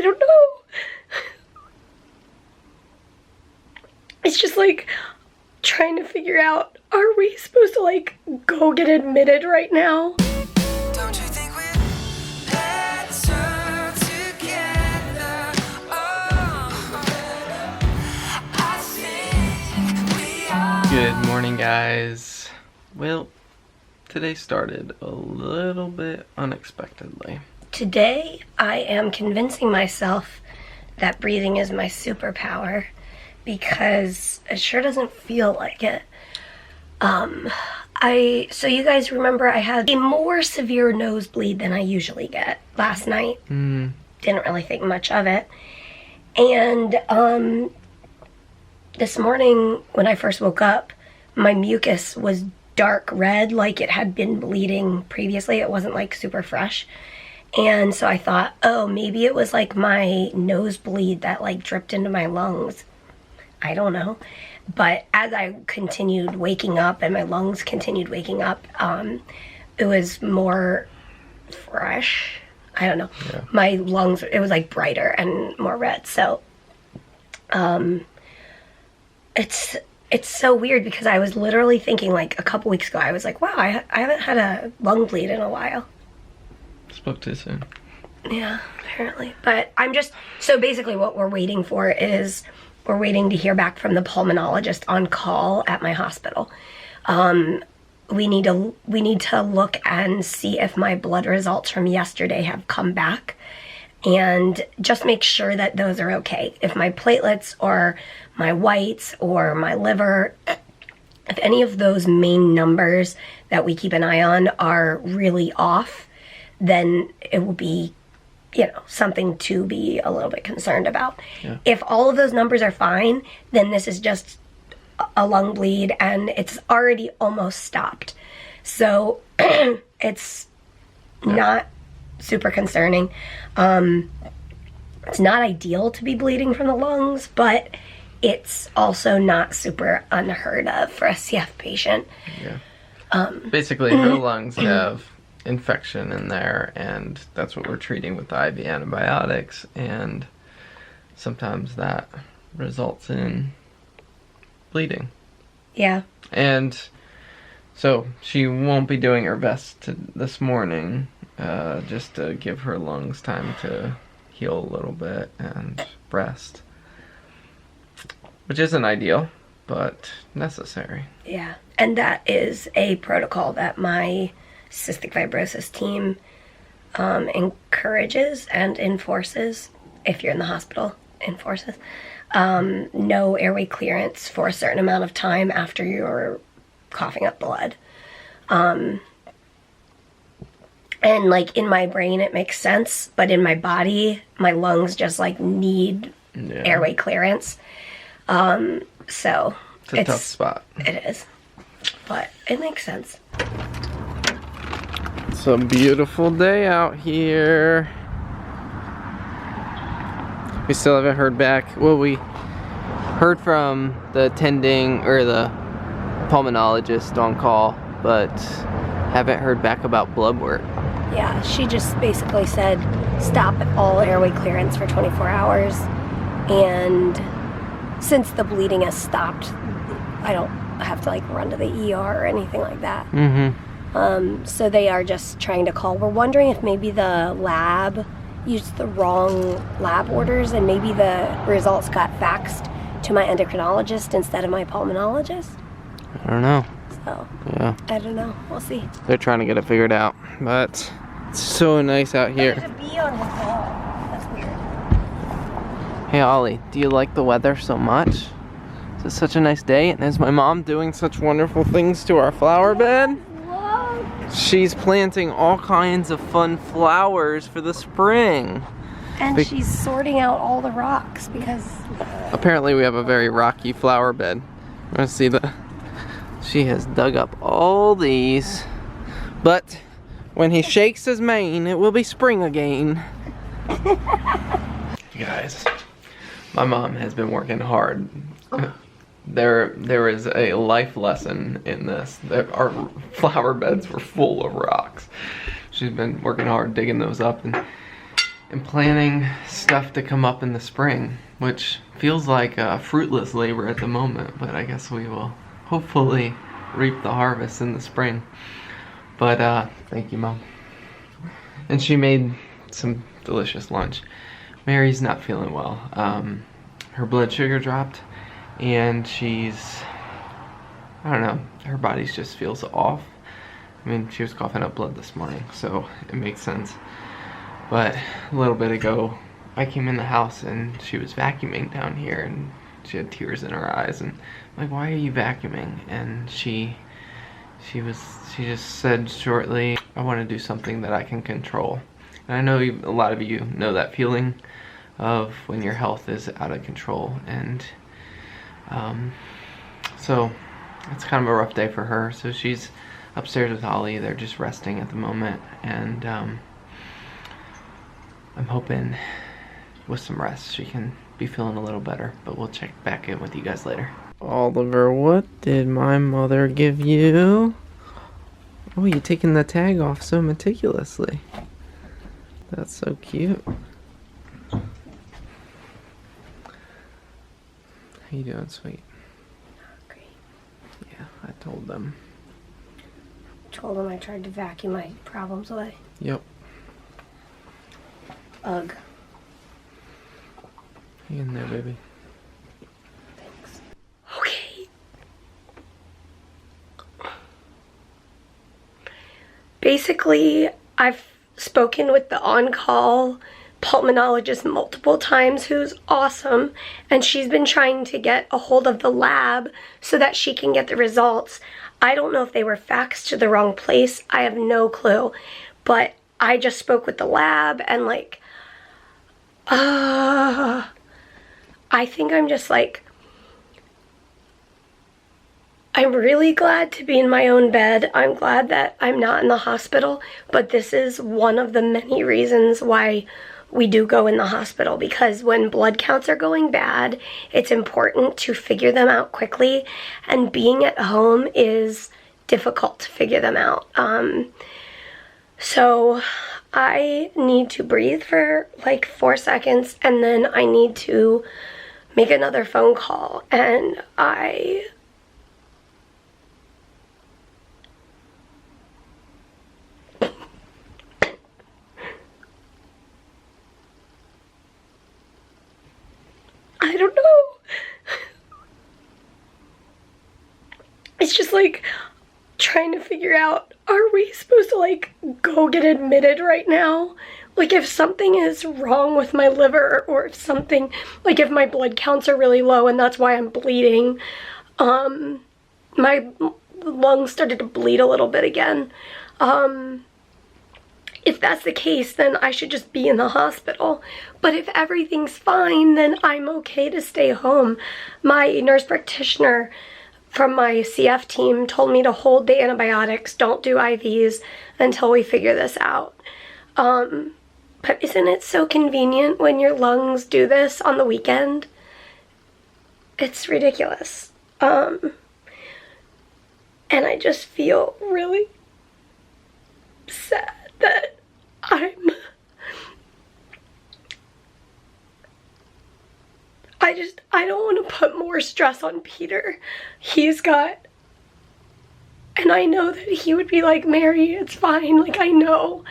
don't know. It's just like trying to figure out, are we supposed to like go get admitted right now? Don't you think we're better together? Oh, I think we are. Good morning, guys. Well, today started a little bit unexpectedly. Today, I am convincing myself that breathing is my superpower because it sure doesn't feel like it. So you guys remember I had a more severe nosebleed than I usually get last night. Didn't really think much of it. And this morning when I first woke up, my mucus was dark red, like it had been bleeding previously. It wasn't like super fresh. And so I thought, oh, maybe it was like my nosebleed that like dripped into my lungs. I don't know. But as I continued waking up and my lungs continued waking up, it was more fresh. I don't know. Yeah. My lungs, it was like brighter and more red. So it's so weird because I was literally thinking like a couple weeks ago, I was like, wow, I haven't had a lung bleed in a while. Spoke too soon. Yeah, apparently. But I'm just, so basically what we're waiting for is we're waiting to hear back from the pulmonologist on call at my hospital. We need to look and see if my blood results from yesterday have come back and just make sure that those are okay. If my platelets or my whites or my liver, if any of those main numbers that we keep an eye on are really off, then it will be, you know, something to be a little bit concerned about. Yeah. If all of those numbers are fine, then this is just a lung bleed and it's already almost stopped. So it's not super concerning. It's not ideal to be bleeding from the lungs, but it's also not super unheard of for a CF patient. Yeah. Basically, her lungs have infection in there, and that's what we're treating with the IV antibiotics, and sometimes that results in bleeding. Yeah. And so she won't be doing her best this morning, just to give her lungs time to heal a little bit and rest, which isn't ideal, but necessary. Yeah, and that is a protocol that my Cystic Fibrosis team encourages and enforces, if you're in the hospital, enforces. No airway clearance for a certain amount of time after you're coughing up blood. And like in my brain it makes sense, but in my body, my lungs just like need airway clearance. So it's a tough spot. It is, but it makes sense. It's a beautiful day out here. We still haven't heard back. Well, we heard from the attending or the pulmonologist on call, but haven't heard back about blood work. Yeah, she just basically said stop all airway clearance for 24 hours, and since the bleeding has stopped, I don't have to like run to the ER or anything like that. So they are just trying to call. We're wondering if maybe the lab used the wrong lab orders and maybe the results got faxed to my endocrinologist instead of my pulmonologist. I don't know. So, yeah. I don't know. We'll see. They're trying to get it figured out, but it's so nice out here. There's a bee on his wall. That's weird. Hey Ollie, do you like the weather so much? It's such a nice day, and is my mom doing such wonderful things to our flower bed? She's planting all kinds of fun flowers for the spring. And she's sorting out all the rocks because apparently we have a very rocky flower bed. You want to see she has dug up all these, but when he shakes his mane, it will be spring again. You guys, my mom has been working hard. There is a life lesson in this. Our flower beds were full of rocks. She's been working hard digging those up, and and planning stuff to come up in the spring, which feels like fruitless labor at the moment, but I guess we will hopefully reap the harvest in the spring. But thank you, Mom. And she made some delicious lunch. Mary's not feeling well. Her blood sugar dropped, and I don't know, her body just feels off. I mean, she was coughing up blood this morning, so it makes sense. But a little bit ago, I came in the house and she was vacuuming down here, and she had tears in her eyes, and I'm like, why are you vacuuming? And she just said shortly, I want to do something that I can control. And I know a lot of you know that feeling of when your health is out of control, and so it's kind of a rough day for her. So she's upstairs with Holly. They're just resting at the moment, and I'm hoping with some rest she can be feeling a little better, but we'll check back in with you guys later. Oliver, what did my mother give you? Oh, you're taking the tag off so meticulously. That's so cute. How you doing, sweet? Great. Yeah, I told them. Told him I tried to vacuum my problems away. Yep. Ugh. Hang in there, baby. Thanks. Okay. Basically, I've spoken with the on-call pulmonologist multiple times, who's awesome, and she's been trying to get a hold of the lab so that she can get the results. I don't know if they were faxed to the wrong place. I have no clue. But I just spoke with the lab, and like, I think I'm just like, I'm really glad to be in my own bed. I'm glad that I'm not in the hospital, but this is one of the many reasons why we do go in the hospital, because when blood counts are going bad, it's important to figure them out quickly, and being at home is difficult to figure them out. So I need to breathe for like 4 seconds, and then I need to make another phone call, and I don't know. It's just like trying to figure out, are we supposed to like go get admitted right now? Like if something is wrong with my liver, or if something, like if my blood counts are really low and that's why I'm bleeding. My lungs started to bleed a little bit again. If that's the case, then I should just be in the hospital. But if everything's fine, then I'm okay to stay home. My nurse practitioner from my CF team told me to hold the antibiotics, don't do IVs until we figure this out. But isn't it so convenient when your lungs do this on the weekend? It's ridiculous. And I just feel really sad that I don't want to put more stress on Peter. And I know that he would be like, Mary, it's fine. Like, I know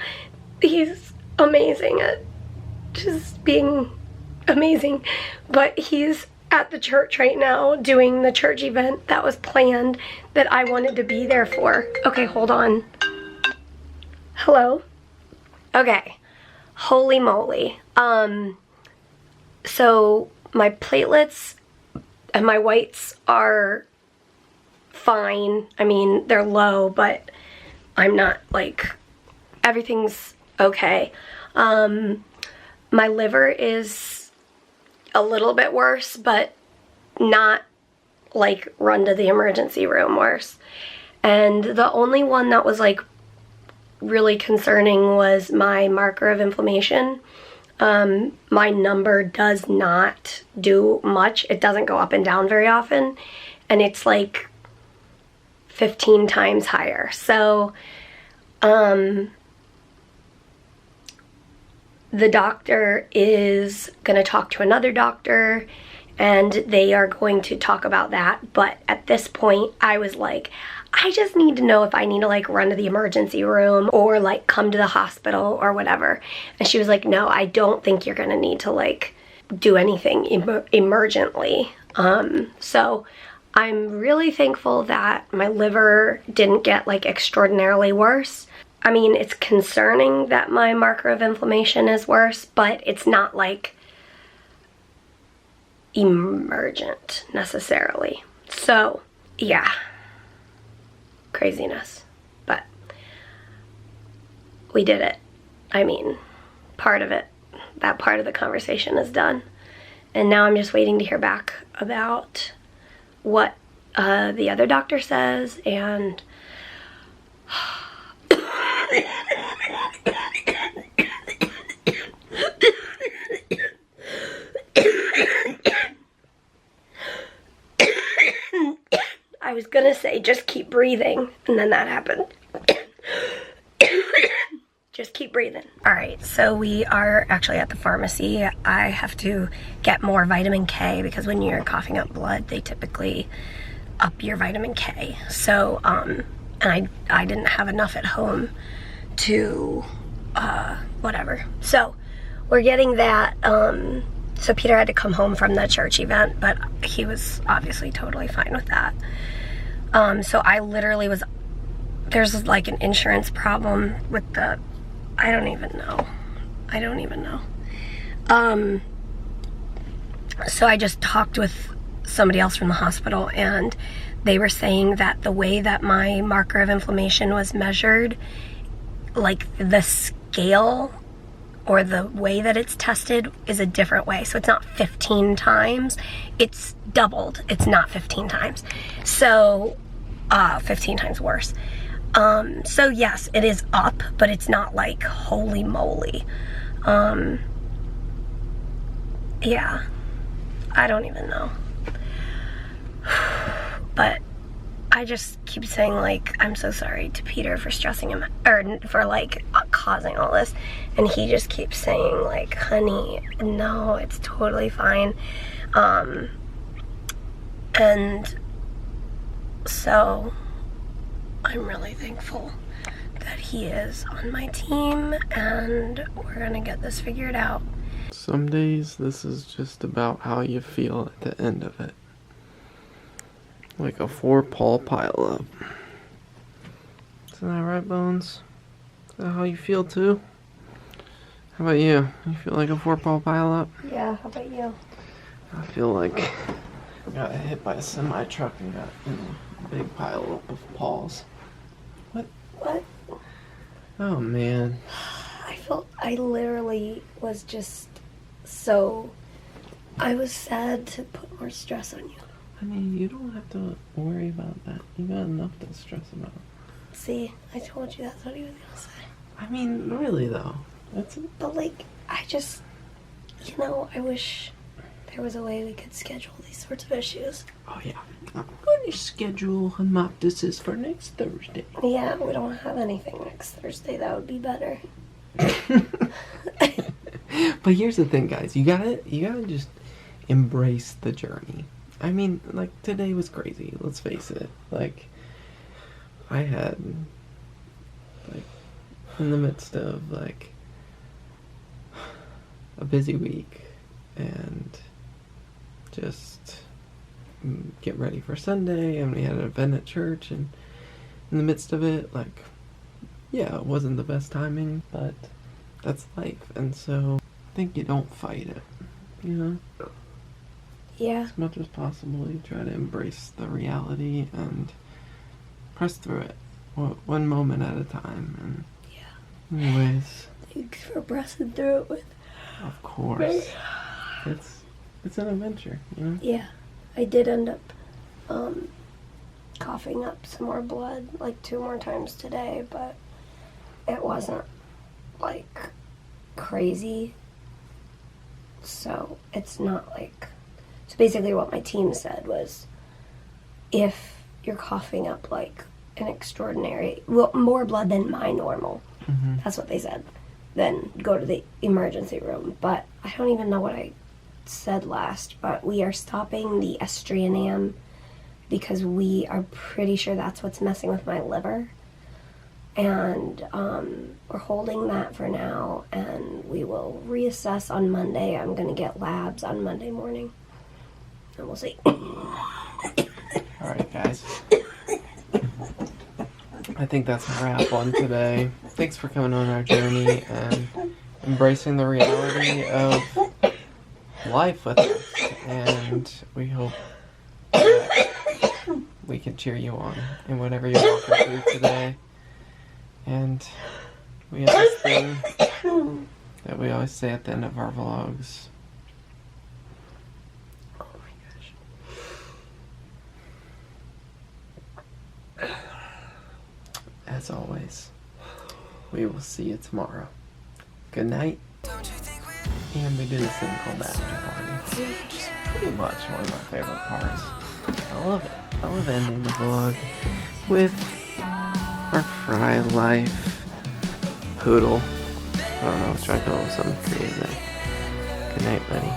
he's amazing at just being amazing, but he's at the church right now doing the church event that was planned that I wanted to be there for. Okay, hold on. Hello? Okay. Holy moly. So my platelets and my whites are fine. I mean, they're low, but I'm not like, everything's okay. My liver is a little bit worse, but not like run to the emergency room worse. And the only one that was like really concerning was my marker of inflammation. My number does not do much. It doesn't go up and down very often, and it's like 15 times higher. So the doctor is going to talk to another doctor, and they are going to talk about that. But at this point, I was like, I just need to know if I need to like run to the emergency room or like come to the hospital or whatever. And she was like, no, I don't think you're gonna need to like do anything emergently. So I'm really thankful that my liver didn't get like extraordinarily worse. I mean, it's concerning that my marker of inflammation is worse, but it's not like emergent necessarily. So yeah, craziness, but we did it. I mean, part of it, that part of the conversation is done, and now I'm just waiting to hear back about what the other doctor says. And I was gonna say just keep breathing, and then that happened. Just keep breathing. All right, so we are actually at the pharmacy. I have to get more vitamin K because when you're coughing up blood, they typically up your vitamin K. So, and I didn't have enough at home to, whatever. So, we're getting that. So Peter had to come home from the church event, but he was obviously totally fine with that. So I literally was, there's like an insurance problem with the, I don't even know. So I just talked with somebody else from the hospital, and they were saying that the way that my marker of inflammation was measured, like the scale or the way that it's tested is a different way. So it's not 15 times, it's doubled. It's not 15 times. So 15 times worse. So yes, it is up, but it's not like holy moly. Yeah, I don't even know. But I just keep saying like, I'm so sorry to Peter for stressing him, or for like causing all this. And he just keeps saying like, honey, no, it's totally fine. And so I'm really thankful that he is on my team, and we're gonna get this figured out. Some days this is just about how you feel at the end of it. Like a 4-paw pileup. Isn't that right, Bones? Is that how you feel too? How about you? You feel like a 4-paw pileup? Yeah, how about you? I feel like I got hit by a semi-truck and got in a big pile of paws. What? Oh man. I literally was just so, I was sad to put more stress on you. I mean, you don't have to worry about that. You got enough to stress about. See, I told you that's what he was gonna say. I mean, really though. But like, I just, you know, I wish there was a way we could schedule these sorts of issues. Oh yeah. I'm going to schedule hemoptysis for next Thursday. Yeah, we don't have anything next Thursday. That would be better. But here's the thing, guys. You gotta just embrace the journey. I mean, like, today was crazy. Let's face it. Like, I had, like, in the midst of, like, a busy week and just get ready for Sunday, and we had an event at church, and in the midst of it, like, yeah, it wasn't the best timing, but that's life, and so I think you don't fight it, you know? Yeah. As much as possible, you try to embrace the reality and press through it, one moment at a time, and yeah. Anyways. Thanks for pressing through it with. Of course. It's an adventure, you know? Yeah. I did end up coughing up some more blood like 2 more times today, but it wasn't like crazy. So it's not like, so basically what my team said was, if you're coughing up like an extraordinary, well, more blood than my normal, that's what they said. then go to the emergency room. But I don't even know what I said last, but we are stopping the estrianam because we are pretty sure that's what's messing with my liver. And we're holding that for now, and we will reassess on Monday. I'm going to get labs on Monday morning, and we'll see. Alright, guys. I think that's a wrap on today. Thanks for coming on our journey and embracing the reality of life with us. And we hope that we can cheer you on in whatever you're walking through today. And we have this thing that we always say at the end of our vlogs. Oh my gosh. As always, we will see you tomorrow. Good night. And we do this thing called after party, which is pretty much one of my favorite parts. I love it. I love ending the vlog with our Frey life poodle. I don't know, I was trying to come up with something creative. Good night, buddy.